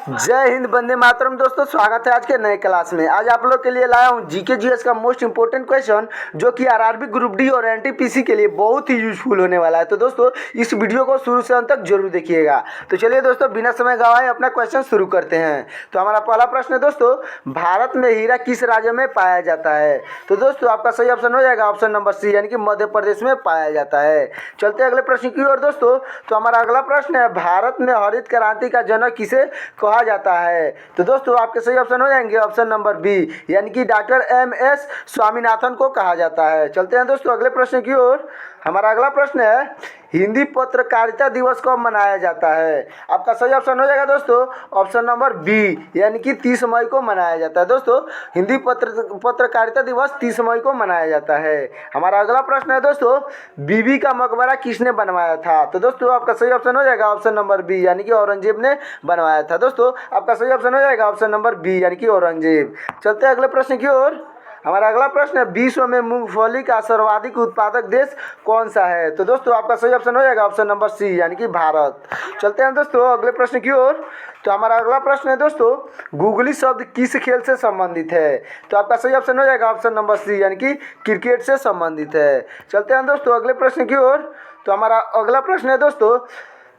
जय हिंद, वंदे मातरम। दोस्तों, स्वागत है आज के नए क्लास में। आज आप लोग के लिए लाया हूँ जीके जीएस का मोस्ट इंपोर्टेंट क्वेश्चन, जो कि आरआरबी ग्रुप डी और एनटीपीसी के लिए बहुत ही यूजफुल होने वाला है। तो दोस्तों, इस वीडियो को शुरू से अंत तक जरूर देखिएगा। तो चलिए दोस्तों, बिना समय गवाए अपना क्वेश्चन शुरू करते हैं। तो हमारा पहला प्रश्न है दोस्तों, भारत में हीरा किस राज्य में पाया जाता है? तो दोस्तों, आपका सही ऑप्शन हो जाएगा ऑप्शन नंबर सी, यानी कि मध्य प्रदेश में पाया जाता है। चलते अगले प्रश्न की ओर दोस्तों। तो हमारा अगला प्रश्न है, भारत में हरित क्रांति का जनक किसे कहा जाता है? तो दोस्तों, आपके सही ऑप्शन हो जाएंगे ऑप्शन नंबर बी, यानी कि डॉक्टर एम.एस. स्वामीनाथन को कहा जाता है। चलते हैं दोस्तों अगले प्रश्न की ओर। हमारा अगला प्रश्न है, हिंदी पत्रकारिता दिवस कब मनाया जाता है? आपका सही ऑप्शन हो जाएगा दोस्तों ऑप्शन नंबर बी, यानी कि 30 मई को मनाया जाता है। दोस्तों, हिंदी पत्रकारिता दिवस 30 मई को मनाया जाता है। हमारा अगला प्रश्न है दोस्तों, बीबी का मकबरा किसने बनवाया था? तो दोस्तों, आपका सही ऑप्शन हो जाएगा ऑप्शन नंबर बी, यानी कि औरंगजेब ने बनवाया था। दोस्तों, आपका सही ऑप्शन हो जाएगा ऑप्शन नंबर बी, यानी कि औरंगजेब। चलते हैं अगले प्रश्न की ओर। हमारा अगला प्रश्न है, विश्व में मूंगफली का सर्वाधिक उत्पादक देश कौन सा है? तो दोस्तों, आपका सही ऑप्शन हो जाएगा ऑप्शन नंबर सी, यानी कि भारत। चलते हैं दोस्तों अगले प्रश्न की ओर। तो हमारा अगला प्रश्न है दोस्तों, गूगली शब्द किस खेल से संबंधित है? तो आपका सही ऑप्शन हो जाएगा ऑप्शन नंबर सी, यानी कि क्रिकेट से संबंधित है। चलते हैं दोस्तों अगले प्रश्न की ओर। तो हमारा अगला प्रश्न है दोस्तों,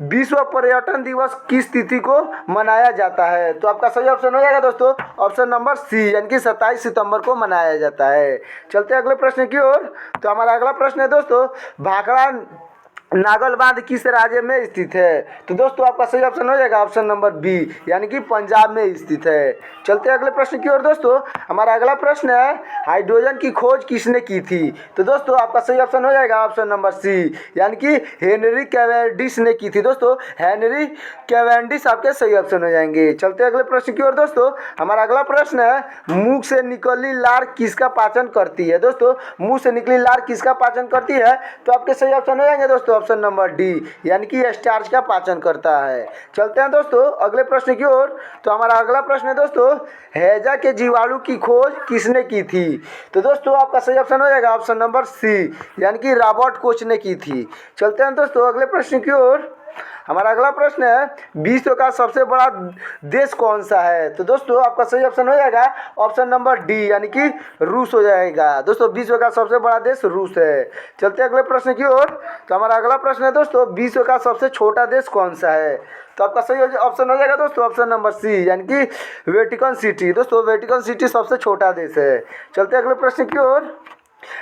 विश्व पर्यटन दिवस किस तिथि को मनाया जाता है? तो आपका सही ऑप्शन हो जाएगा दोस्तों ऑप्शन नंबर सी, यानी कि 27 सितंबर को मनाया जाता है। चलते हैं अगले प्रश्न की ओर। तो हमारा अगला प्रश्न है दोस्तों, भाखड़ा नागल बांध किस राज्य में स्थित है? तो दोस्तों, आपका सही ऑप्शन हो जाएगा ऑप्शन नंबर बी, यानी कि पंजाब में स्थित है। चलते हैं अगले प्रश्न की ओर दोस्तों। हमारा अगला प्रश्न है, हाइड्रोजन की खोज किसने की थी? तो दोस्तों, आपका सही ऑप्शन हो जाएगा ऑप्शन नंबर सी, यानी कि हेनरी कैवेंडिश ने की थी। दोस्तों, हेनरी कैवेंडिश आपके सही ऑप्शन हो जाएंगे। चलते हैं अगले प्रश्न की ओर दोस्तों। हमारा अगला प्रश्न है, मुख से निकली लार किसका पाचन करती है? दोस्तों, मुंह से निकली लार किसका पाचन करती है? तो आपके सही ऑप्शन हो जाएंगे दोस्तों ऑप्शन नंबर डी, यानी कि स्टार्च का पाचन करता है। चलते हैं दोस्तों अगले प्रश्न की ओर। तो हमारा अगला प्रश्न है दोस्तों, हैजा के जीवाणु की खोज किसने की थी? तो दोस्तों, आपका सही ऑप्शन हो जाएगा ऑप्शन नंबर सी, यानी कि रॉबर्ट कोच ने की थी। चलते हैं दोस्तों अगले प्रश्न की ओर। हमारा अगला प्रश्न है, विश्व का सबसे बड़ा देश कौन सा है? तो दोस्तों, आपका सही ऑप्शन हो जाएगा ऑप्शन नंबर डी, यानी कि रूस हो जाएगा। दोस्तों, विश्व का सबसे बड़ा देश रूस है। चलते अगले प्रश्न की ओर। तो हमारा अगला प्रश्न है दोस्तों, विश्व का सबसे छोटा देश कौन सा है? तो आपका सही ऑप्शन हो जाएगा दोस्तों ऑप्शन नंबर सी, यानी कि वेटिकन सिटी। दोस्तों, वेटिकन सिटी सबसे छोटा देश है। चलते अगले प्रश्न की ओर।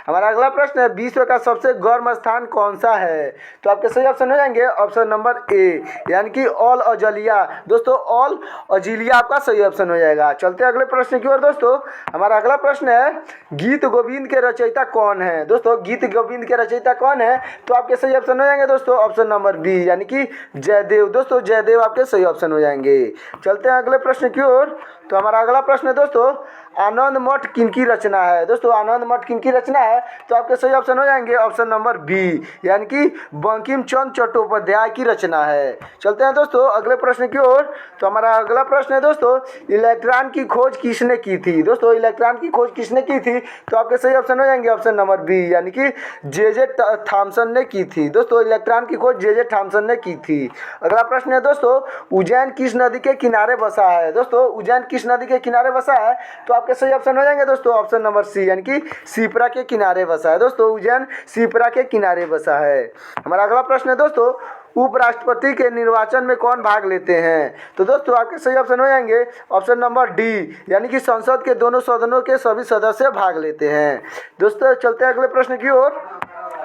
हमारा अगला प्रश्न है, विश्व का सबसे गर्म स्थान कौन सा है? तो आपके सही ऑप्शन हो जाएंगे ऑप्शन नंबर ए, यानी कि ऑल अजलिया। दोस्तों, ऑल अजिलिया आपका सही ऑप्शन हो जाएगा। चलते हैं अगले प्रश्न की ओर दोस्तों। हमारा अगला प्रश्न है, गीत गोविंद के रचयिता कौन है? दोस्तों, गीत गोविंद के रचयिता कौन है? तो आपके सही ऑप्शन हो जाएंगे दोस्तों ऑप्शन नंबर बी, यानी कि जयदेव। दोस्तों, जयदेव आपके सही ऑप्शन हो जाएंगे। चलते हैं अगले प्रश्न की ओर। तो हमारा अगला प्रश्न है दोस्तों, आनंद मठ किनकी रचना है? दोस्तों, आनंद मठ किनकी रचना है? तो आपके सही ऑप्शन हो जाएंगे ऑप्शन नंबर बी, यानी कि बंकिम चंद्र चट्टोपाध्याय की रचना है। चलते हैं दोस्तों अगले प्रश्न की ओर। तो हमारा अगला प्रश्न है दोस्तों, इलेक्ट्रॉन की खोज किसने की थी? दोस्तों, इलेक्ट्रॉन की खोज किसने की थी? तो आपके सही ऑप्शन हो जाएंगे ऑप्शन नंबर बी, यानी कि जे थॉमसन ने की थी। दोस्तों, इलेक्ट्रॉन की खोज जे थॉमसन ने की थी। अगला प्रश्न है दोस्तों, उज्जैन किस नदी के किनारे बसा है? दोस्तों, उज्जैन किस नदी के किनारे बसा है? तो आपके सही ऑप्शन हो जाएंगे दोस्तों ऑप्शन नंबर सी, यानी कि शिप्रा के किनारे बसा है। दोस्तों, उज्जैन शिप्रा के किनारे बसा है। हमारा अगला प्रश्न है दोस्तों, उपराष्ट्रपति के निर्वाचन में कौन भाग लेते हैं? तो दोस्तों, आपके सही ऑप्शन हो जाएंगे ऑप्शन नंबर डी, यानी कि संसद के दोनों सदनों के सभी सदस्य भाग लेते हैं। दोस्तों, चलते हैं अगले प्रश्न की ओर।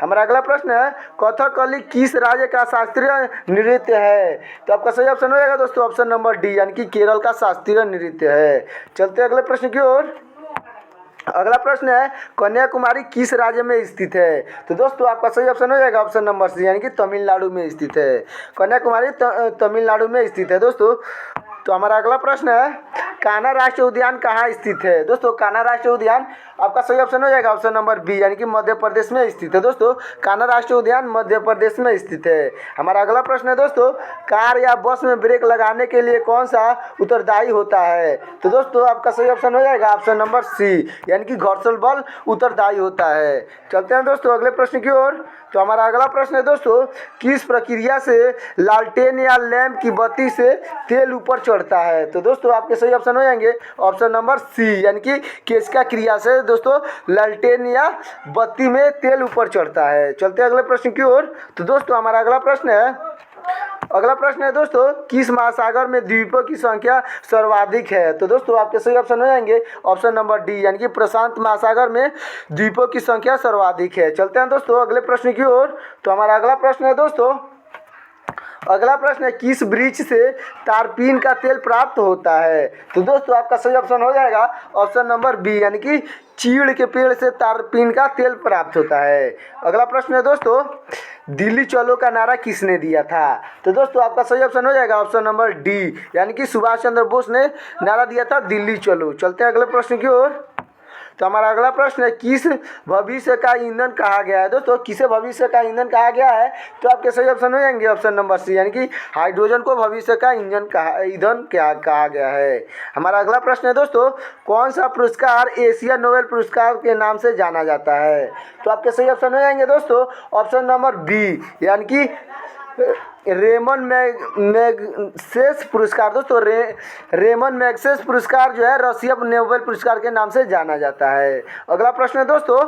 हमारा अगला प्रश्न है, कथकली किस राज्य का शास्त्रीय नृत्य है? तो आपका सही ऑप्शन हो जाएगा दोस्तों ऑप्शन नंबर डी, यानी कि केरल का शास्त्रीय नृत्य है। चलते हैं अगले प्रश्न की ओर। अगला प्रश्न है, कन्याकुमारी किस राज्य में स्थित है? तो दोस्तों, आपका सही ऑप्शन हो जाएगा ऑप्शन नंबर सी, यानी कि तमिलनाडु में स्थित है। कन्याकुमारी तमिलनाडु में स्थित है। दोस्तों, तो हमारा अगला प्रश्न है, कान्हा राष्ट्रीय उद्यान कहाँ स्थित है? दोस्तों, कान्हा राष्ट्रीय उद्यान आपका सही ऑप्शन हो जाएगा ऑप्शन नंबर बी, यानी कि मध्य प्रदेश में स्थित है। दोस्तों कान्हा राष्ट्रीय उद्यान मध्य प्रदेश में स्थित है। हमारा अगला प्रश्न है दोस्तों, कार या बस में ब्रेक लगाने के लिए कौन सा उत्तरदायी होता है? तो दोस्तों आपका सही ऑप्शन हो जाएगा ऑप्शन नंबर सी, यानी कि घर्षण बल उत्तरदायी होता है। चलते हैं दोस्तों अगले प्रश्न की ओर। तो हमारा अगला प्रश्न है दोस्तों, किस प्रक्रिया से लालटेन या लैंप की बत्ती से तेल ऊपर चढ़ता है? तो दोस्तों आपके सही ऑप्शन हो जाएंगे ऑप्शन नंबर सी, यानी कि केशिका क्रिया से दोस्तों लालटेन या बत्ती में तेल ऊपर चढ़ता है। चलते हैं अगले प्रश्न की ओर। तो दोस्तों हमारा अगला प्रश्न है दोस्तों, किस महासागर में द्वीपों की संख्या सर्वाधिक है? तो दोस्तों आपके सही ऑप्शन हो जाएंगे ऑप्शन नंबर डी, यानी कि प्रशांत महासागर में द्वीपों की संख्या सर्वाधिक है। चलते हैं दोस्तों अगले प्रश्न की ओर। तो हमारा अगला प्रश्न है किस वृक्ष से तारपीन का तेल प्राप्त होता है? तो दोस्तों आपका सही ऑप्शन हो जाएगा ऑप्शन नंबर बी, यानी कि चीड़ के पेड़ से तारपीन का तेल प्राप्त होता है। अगला प्रश्न है दोस्तों, दिल्ली चलो का नारा किसने दिया था? तो दोस्तों आपका सही ऑप्शन हो जाएगा ऑप्शन नंबर डी, यानी कि सुभाष चंद्र बोस ने नारा दिया था दिल्ली चलो। चलते हैं अगले प्रश्न की ओर। तो हमारा अगला प्रश्न है, किस भविष्य का ईंधन कहा गया है? दोस्तों किसे भविष्य का ईंधन कहा गया है? तो आपके सही ऑप्शन हो जाएंगे ऑप्शन नंबर सी, यानी कि हाइड्रोजन को भविष्य का ईंधन कहा गया है। हमारा अगला प्रश्न है दोस्तों, कौन सा पुरस्कार एशिया नोबेल पुरस्कार के नाम से जाना जाता है? तो आपके सही ऑप्शन हो जाएंगे दोस्तों ऑप्शन नंबर बी, यानी कि रेमन मैग्सेस पुरस्कार। दोस्तों रेमन मैग्सेस पुरस्कार जो है रशिया नोबेल पुरस्कार के नाम से जाना जाता है। अगला प्रश्न है दोस्तों,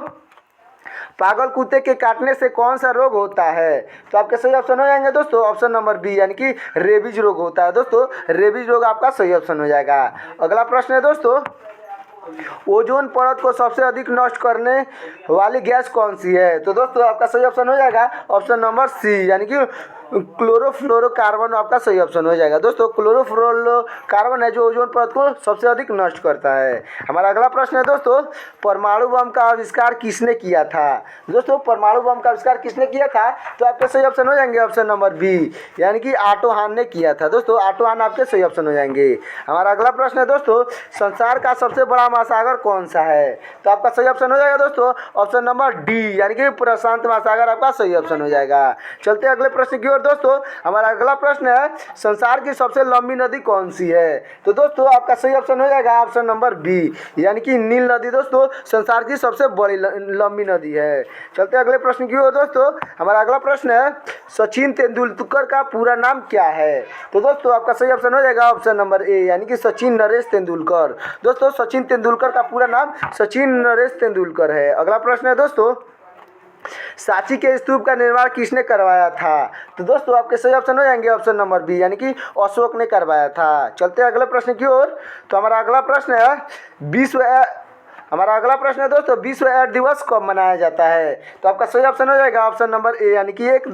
पागल कुत्ते के काटने से कौन सा रोग होता है? तो आपके सही ऑप्शन हो जाएंगे दोस्तों ऑप्शन नंबर बी, यानी कि रेबीज रोग होता है। दोस्तों रेबीज रोग आपका सही ऑप्शन हो जाएगा। अगला प्रश्न है दोस्तों, ओजोन परत को सबसे अधिक नष्ट करने वाली गैस कौन सी है? तो दोस्तों आपका सही ऑप्शन हो जाएगा ऑप्शन नंबर सी, यानी कि क्लोरोफ्लोरोकार्बन आपका सही ऑप्शन हो जाएगा। दोस्तों क्लोरोफ्लोरोकार्बन है जो ओजोन परत को सबसे अधिक नष्ट करता है। हमारा अगला प्रश्न है दोस्तों, परमाणु बम का आविष्कार किसने किया था? दोस्तों परमाणु बम का आविष्कार किसने किया था? तो आपके सही ऑप्शन हो जाएंगे ऑप्शन नंबर बी, यानी कि ऑटो हान ने किया था। दोस्तों ऑटो हान आपके सही ऑप्शन हो जाएंगे। हमारा अगला प्रश्न है दोस्तों, संसार का सबसे बड़ा महासागर कौन सा है? तो आपका सही ऑप्शन हो जाएगा दोस्तों ऑप्शन नंबर डी, यानी कि प्रशांत महासागर आपका सही ऑप्शन हो जाएगा। चलते अगले प्रश्न की ओर। दोस्तों हमारा अगला प्रश्न है, संसार की सबसे लंबी नदी कौन सी है? तो दोस्तों आपका सही ऑप्शन हो जाएगा ऑप्शन नंबर बी, यानी कि नील नदी दोस्तों संसार की सबसे बड़ी लंबी नदी है। चलते अगले प्रश्न की ओर। दोस्तों हमारा अगला प्रश्न है, सचिन तेंदुलकर का पूरा नाम क्या है? तो दोस्तों आपका सही ऑप्शन हो जाएगा ऑप्शन नंबर ए, यानी कि सचिन नरेश तेंदुलकर। दोस्तों सचिन तेंदुलकर का पूरा नाम सचिन नरेश तेंदुलकर है। अगला प्रश्न है दोस्तों, सांची के स्तूप का निर्माण किसने करवाया था? तो दोस्तों आपके सही ऑप्शन हो जाएंगे ऑप्शन नंबर बी, यानी कि अशोक ने करवाया था। चलते हैं अगले प्रश्न की ओर। तो हमारा अगला प्रश्न है, दोस्तों विश्व एड्स दिवस कब मनाया जाता है? तो आपका सही ऑप्शन हो जाएगा ऑप्शन नंबर ए, यानी कि 1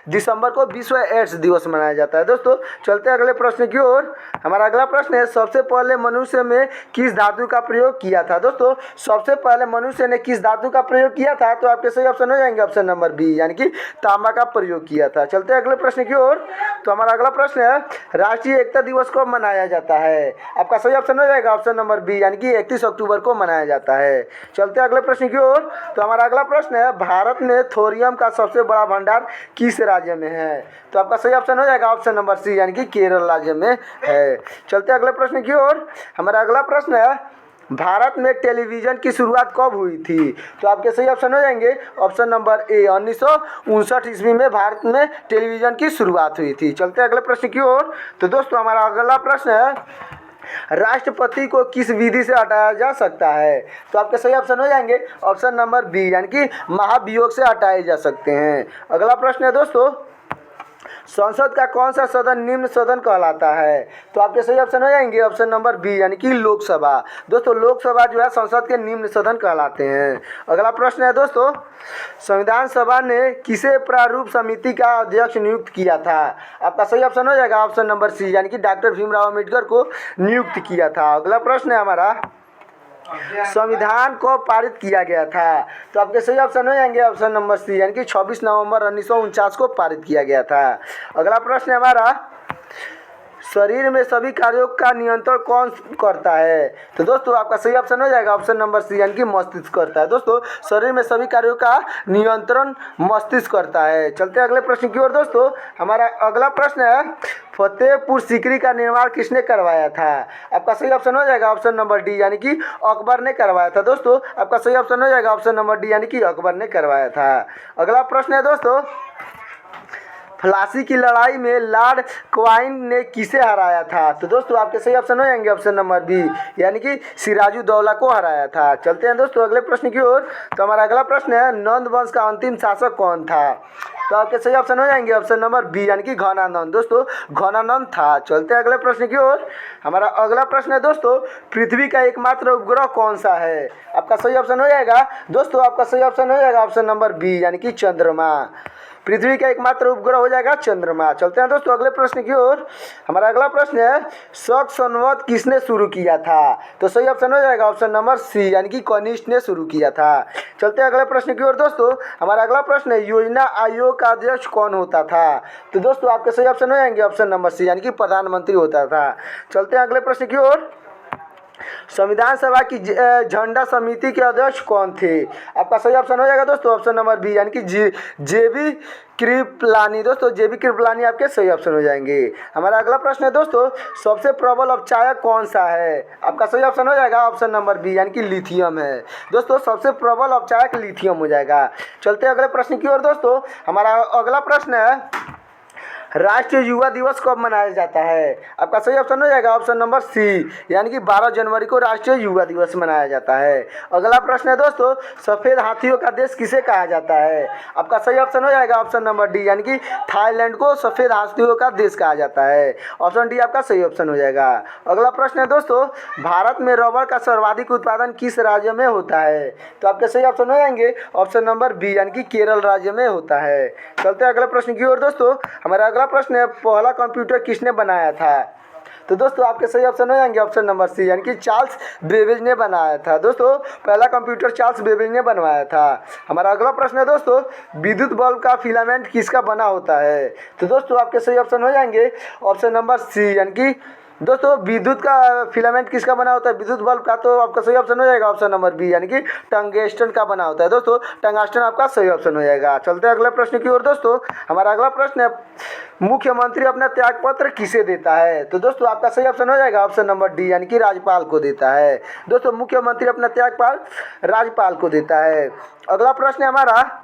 दिसंबर को विश्व एड्स दिवस मनाया जाता है। दोस्तों चलते हैं अगले प्रश्न की ओर। हमारा अगला प्रश्न है, सबसे पहले मनुष्य में किस धातु का प्रयोग किया था? दोस्तों सबसे पहले मनुष्य ने किस धातु का प्रयोग किया था? तो आपके सही ऑप्शन हो जाएंगे ऑप्शन नंबर बी, यानी कि तांबा का प्रयोग किया था। चलते हैं अगले प्रश्न की ओर। तो हमारा अगला प्रश्न है, राष्ट्रीय एकता दिवस कब मनाया जाता है? आपका सही ऑप्शन हो जाएगा ऑप्शन नंबर बी, यानी कि 31 अक्टूबर को मनाया जाता है। चलते हैं अगले प्रश्न की ओर। तो हमारा अगला प्रश्न है, भारत में थोरियम का सबसे बड़ा भंडार किस राज्य में है? तो आपका सही ऑप्शन हो जाएगा ऑप्शन नंबर सी, यानी कि केरल राज्य में है। चलते हैं अगले प्रश्न की ओर। हमारा अगला प्रश्न है, भारत में टेलीविज़न की शुरुआत कब हुई थी? तो आपके सही ऑप्शन हो जाएंगे ऑप्शन नंबर ए, 1959 ईस्वी में भारत में टेलीविज़न की शुरुआत हुई थी। चलते हैं अगले प्रश्न की ओर। तो दोस्तों हमारा अगला प्रश्न है, राष्ट्रपति को किस विधि से हटाया जा सकता है? तो आपके सही ऑप्शन हो जाएंगे ऑप्शन नंबर बी, यानी कि महाभियोग से हटाए जा सकते हैं। अगला प्रश्न है दोस्तों, संसद का कौन सा सदन निम्न सदन कहलाता है? तो आपके सही ऑप्शन हो जाएंगे ऑप्शन नंबर बी, यानी कि लोकसभा। दोस्तों लोकसभा जो है संसद के निम्न सदन कहलाते हैं। अगला प्रश्न है दोस्तों, संविधान सभा ने किसे प्रारूप समिति का अध्यक्ष नियुक्त किया था? आपका सही ऑप्शन हो जाएगा ऑप्शन नंबर सी, यानी कि डॉक्टर भीमराव अम्बेडकर को नियुक्त किया था। अगला प्रश्न है हमारा, संविधान को पारित किया गया था? तो आपके सही ऑप्शन हो जाएंगे ऑप्शन नंबर सी, यानी कि 26 नवंबर 1949 को पारित किया गया था। अगला प्रश्न है हमारा, शरीर में सभी कार्यों का नियंत्रण कौन करता है? तो दोस्तों आपका सही ऑप्शन हो जाएगा ऑप्शन नंबर सी यानी कि मस्तिष्क करता है। दोस्तों शरीर में सभी कार्यों का नियंत्रण मस्तिष्क करता है। चलते हैं अगले प्रश्न की ओर। दोस्तों हमारा अगला प्रश्न है, फतेहपुर सीकरी का निर्माण किसने करवाया था? आपका सही ऑप्शन हो जाएगा ऑप्शन नंबर डी यानी कि अकबर ने करवाया था। दोस्तों आपका सही ऑप्शन हो जाएगा ऑप्शन नंबर डी यानी कि अकबर ने करवाया था। अगला प्रश्न है दोस्तों, प्लासी की लड़ाई में लॉर्ड क्वाइन ने किसे हराया था? तो दोस्तों आपके सही ऑप्शन हो जाएंगे ऑप्शन नंबर बी यानी कि सिराजुद्दौला को हराया था। चलते हैं दोस्तों अगले प्रश्न की ओर। तो हमारा अगला प्रश्न है, नंद वंश का अंतिम शासक कौन था? तो आपके सही ऑप्शन हो जाएंगे ऑप्शन नंबर बी यानी कि घनानंद। दोस्तों घनानंद था। चलते हैं अगले प्रश्न की ओर। हमारा अगला प्रश्न है दोस्तों, पृथ्वी का एकमात्र उपग्रह कौन सा है? आपका सही ऑप्शन हो जाएगा दोस्तों आपका सही ऑप्शन हो जाएगा ऑप्शन नंबर बी यानी कि चंद्रमा। पृथ्वी का एकमात्र उपग्रह हो जाएगा चंद्रमा। चलते हैं दोस्तों अगले प्रश्न की ओर। हमारा अगला प्रश्न है, शक संवत किसने शुरू किया था? तो सही ऑप्शन हो जाएगा ऑप्शन नंबर सी यानी कि कनिष्क ने शुरू किया था। चलते हैं अगले प्रश्न की ओर। दोस्तों हमारा अगला प्रश्न है, योजना आयोग का अध्यक्ष कौन होता था? तो दोस्तों आपके सही ऑप्शन हो जाएंगे ऑप्शन नंबर सी यानी कि प्रधानमंत्री होता था। चलते हैं अगले प्रश्न की ओर। संविधान सभा की झंडा समिति के अध्यक्ष कौन थे? आपका सही ऑप्शन हो जाएगा दोस्तों ऑप्शन नंबर बी यानी कि जेबी कृपलानी। दोस्तों जेबी कृपलानी आपके सही ऑप्शन हो जाएंगे। हमारा अगला प्रश्न है दोस्तों, सबसे प्रबल अपचायक कौन सा है? आपका सही ऑप्शन हो जाएगा ऑप्शन नंबर बी यानी कि लिथियम है। दोस्तों सबसे प्रबल अपचायक लिथियम हो जाएगा। चलते अगले प्रश्न की ओर। दोस्तों हमारा अगला प्रश्न है, राष्ट्रीय युवा दिवस कब मनाया जाता है? आपका सही ऑप्शन हो जाएगा ऑप्शन नंबर सी यानी कि 12 जनवरी को राष्ट्रीय युवा दिवस मनाया जाता है। अगला प्रश्न है दोस्तों, सफ़ेद हाथियों का देश किसे कहा जाता है? आपका सही ऑप्शन हो जाएगा ऑप्शन नंबर डी यानी कि थाईलैंड को सफ़ेद हाथियों का देश कहा जाता है। ऑप्शन डी आपका सही ऑप्शन हो जाएगा। अगला प्रश्न है दोस्तों, भारत में रबड़ का सर्वाधिक उत्पादन किस राज्य में होता है? तो आपके सही ऑप्शन हो जाएंगे ऑप्शन नंबर बी यानी कि केरल राज्य में होता है। चलते हैं अगले प्रश्न की ओर। दोस्तों हमारा अगला प्रश्न है, पहला कंप्यूटर किसने बनाया था? तो दोस्तों आपके सही ऑप्शन हो जाएंगे ऑप्शन नंबर सी यानी कि चार्ल्स बेबेज ने बनाया था। दोस्तों पहला कंप्यूटर चार्ल्स बेबेज ने बनवाया था। हमारा अगला प्रश्न है दोस्तों, विद्युत बल्ब का फिलामेंट किसका बना होता है? तो दोस्तों आपके सही ऑप्शन हो जाएंगे ऑप्शन नंबर सी यानी कि दोस्तों विद्युत का फिलामेंट किसका बना होता है? विद्युत बल्ब का। तो आपका सही ऑप्शन हो जाएगा ऑप्शन नंबर बी यानी कि टंगस्टन का बना होता है। दोस्तों टंगस्टन आपका सही ऑप्शन हो जाएगा। चलते हैं अगले प्रश्न की ओर। दोस्तों हमारा अगला प्रश्न है, मुख्यमंत्री अपना त्यागपत्र किसे देता है? तो दोस्तों आपका सही ऑप्शन हो जाएगा ऑप्शन नंबर डी यानी कि राज्यपाल को देता है। दोस्तों मुख्यमंत्री अपना त्यागपत्र राज्यपाल को देता है। अगला प्रश्न है हमारा,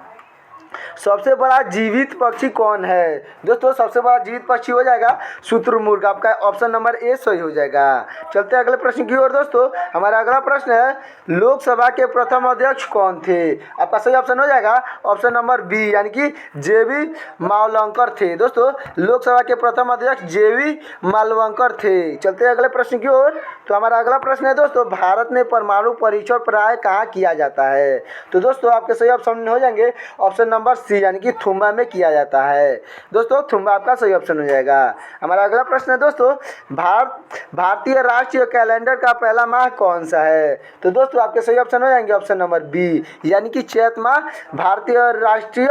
सबसे बड़ा जीवित पक्षी कौन है? दोस्तों सबसे बड़ा जीवित पक्षी हो जाएगा शुतुरमुर्ग। आपका ऑप्शन नंबर ए सही हो जाएगा। चलते हैं अगले प्रश्न की ओर। दोस्तों हमारा अगला प्रश्न है, लोकसभा के प्रथम अध्यक्ष कौन थे? आपका सही ऑप्शन हो जाएगा ऑप्शन नंबर बी यानी कि जेबी मालवंकर थे। दोस्तों लोकसभा के प्रथम अध्यक्ष जेबी मालवंकर थे। चलते हैं अगले प्रश्न की ओर। तो हमारा अगला प्रश्न है दोस्तों, भारत में परमाणु परीक्षण प्राय कहाँ किया जाता है? तो दोस्तों आपके सही ऑप्शन हो जाएंगे ऑप्शन नंबर सी यानी कि थुम्बा में किया जाता है। दोस्तों थुम्बा आपका सही ऑप्शन हो जाएगा। हमारा अगला प्रश्न है दोस्तों, भारतीय राष्ट्रीय कैलेंडर का पहला माह कौन सा है? तो दोस्तों आपके सही ऑप्शन हो जाएंगे ऑप्शन नंबर बी यानी कि चैत माह भारतीय राष्ट्रीय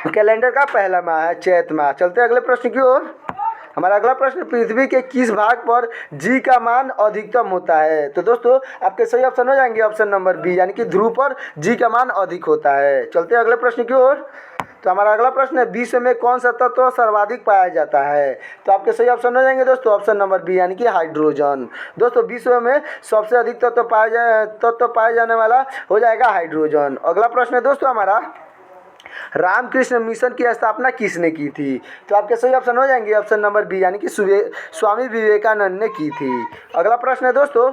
कैलेंडर का पहला माह है, चैत माह। चलते हैं अगले प्रश्न की ओर। हमारा अगला प्रश्न, पृथ्वी के किस भाग पर जी का मान अधिकतम होता है? तो दोस्तों आपके सही ऑप्शन हो जाएंगे ऑप्शन नंबर बी यानी कि ध्रुव पर जी का मान अधिक होता है। चलते हैं अगले प्रश्न की ओर। तो हमारा अगला प्रश्न है, विश्व में कौन सा तत्व सर्वाधिक पाया जाता है? तो आपके सही ऑप्शन हो जाएंगे दोस्तों ऑप्शन नंबर बी यानी कि हाइड्रोजन। दोस्तों विश्व में सबसे अधिक तत्व पाए जाने वाला हो जाएगा हाइड्रोजन। अगला प्रश्न है दोस्तों हमारा, रामकृष्ण मिशन की स्थापना किसने की थी? तो आपके सही ऑप्शन हो जाएंगे ऑप्शन नंबर बी यानी कि स्वामी विवेकानंद ने की थी। अगला प्रश्न है दोस्तों,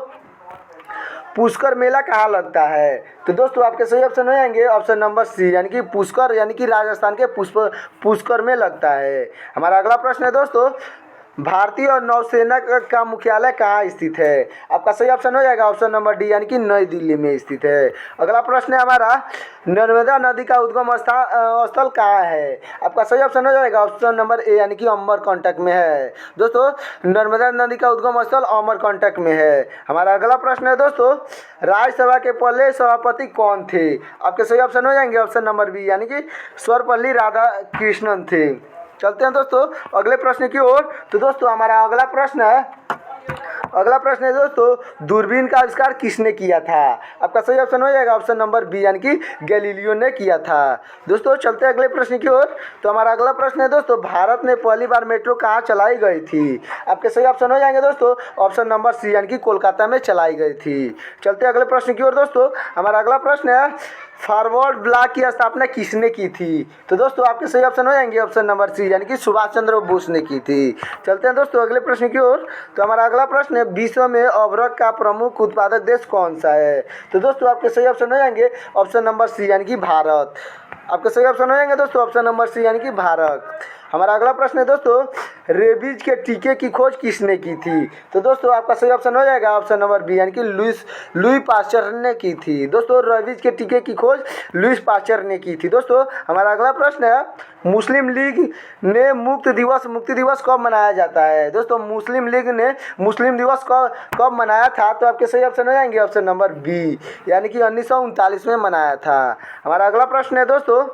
पुष्कर मेला कहाँ लगता है? तो दोस्तों आपके सही ऑप्शन हो जाएंगे ऑप्शन नंबर सी यानी कि पुष्कर यानी कि राजस्थान के पुष्कर में लगता है। हमारा अगला प्रश्न है दोस्तों, भारतीय नौसेना का मुख्यालय कहाँ स्थित है? आपका सही ऑप्शन हो जाएगा ऑप्शन नंबर डी यानी कि नई दिल्ली में स्थित है। अगला प्रश्न है हमारा, नर्मदा नदी का उद्गम स्थल कहाँ है? आपका सही ऑप्शन हो जाएगा ऑप्शन नंबर ए यानी कि अमरकंटक में है। दोस्तों नर्मदा नदी का उद्गम स्थल अमरकंटक में है। हमारा अगला प्रश्न है दोस्तों, राज्यसभा के पहले सभापति कौन थे? आपके सही ऑप्शन हो जाएंगे ऑप्शन नंबर बी यानी कि सर्वपल्ली राधाकृष्णन थे। चलते हैं दोस्तों अगले प्रश्न की ओर। तो दोस्तों हमारा अगला प्रश्न है दोस्तों, दूरबीन का आविष्कार किसने किया था? आपका सही ऑप्शन हो जाएगा ऑप्शन नंबर बी, यानी कि गैलीलियो ने किया था। दोस्तों चलते हैं अगले प्रश्न की ओर। तो हमारा अगला प्रश्न है दोस्तों, भारत में पहली बार मेट्रो कहाँ चलाई गई थी? आपके सही ऑप्शन हो जाएंगे दोस्तों ऑप्शन नंबर सी, यानी कि कोलकाता में चलाई गई थी। चलते हैं अगले प्रश्न की ओर। दोस्तों हमारा अगला प्रश्न है, फॉरवर्ड ब्लॉक की स्थापना किसने की थी? तो दोस्तों आपके सही ऑप्शन हो जाएंगे ऑप्शन नंबर सी, यानी कि सुभाष चंद्र बोस ने की थी। चलते हैं दोस्तों अगले प्रश्न की ओर। तो हमारा अगला प्रश्न है, विश्व में अभ्रक का प्रमुख उत्पादक देश कौन सा है? तो दोस्तों आपके सही ऑप्शन हो जाएंगे ऑप्शन नंबर सी, यानी कि भारत। आपके सही ऑप्शन हो जाएंगे दोस्तों ऑप्शन नंबर सी, यानी कि भारत। हमारा अगला प्रश्न है दोस्तों, रेबीज के टीके की खोज किसने की थी? तो दोस्तों आपका सही ऑप्शन हो जाएगा ऑप्शन नंबर बी, यानी कि लुई पास्चर ने की थी। दोस्तों रेबीज के टीके की खोज लुई पास्चर ने की थी। दोस्तों हमारा अगला प्रश्न है, मुस्लिम लीग ने मुक्ति दिवस कब मनाया जाता है? दोस्तों मुस्लिम लीग ने मुस्लिम दिवस कब मनाया था? तो आपके सही ऑप्शन हो जाएंगे ऑप्शन नंबर बी, यानी कि 1939 में मनाया था। हमारा अगला प्रश्न है दोस्तों,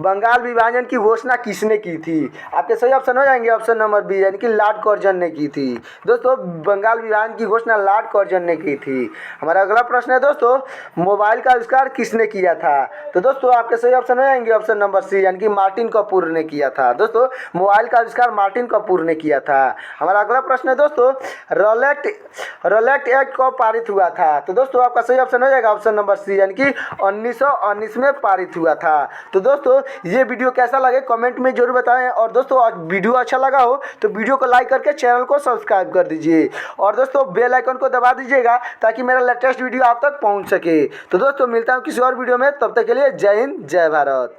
बंगाल विभाजन की घोषणा किसने की थी? आपके सही ऑप्शन हो जाएंगे ऑप्शन नंबर बी, यानी कि लॉर्ड कर्जन ने की थी। दोस्तों बंगाल विभाजन की घोषणा लॉर्ड कर्जन ने की थी। हमारा अगला प्रश्न है दोस्तों, मोबाइल का आविष्कार किसने किया था? तो दोस्तों आपके सही ऑप्शन हो जाएंगे ऑप्शन नंबर सी, यानी कि मार्टिन कपूर ने किया था। दोस्तों मोबाइल का आविष्कार मार्टिन कपूर ने किया था। हमारा अगला प्रश्न है दोस्तों, रोलेक्ट एक्ट कब पारित हुआ था? तो दोस्तों आपका सही ऑप्शन हो जाएगा ऑप्शन नंबर सी, यानी कि 1919 में पारित हुआ था। तो दोस्तों ये वीडियो कैसा लगे कमेंट में जरूर बताएं, और दोस्तों वीडियो अच्छा लगा हो तो वीडियो को लाइक करके चैनल को सब्सक्राइब कर दीजिए, और दोस्तों बेल आइकन को दबा दीजिएगा ताकि मेरा लेटेस्ट वीडियो आप तक पहुंच सके। तो दोस्तों मिलता हूं किसी और वीडियो में, तब तक के लिए जय हिंद जय भारत।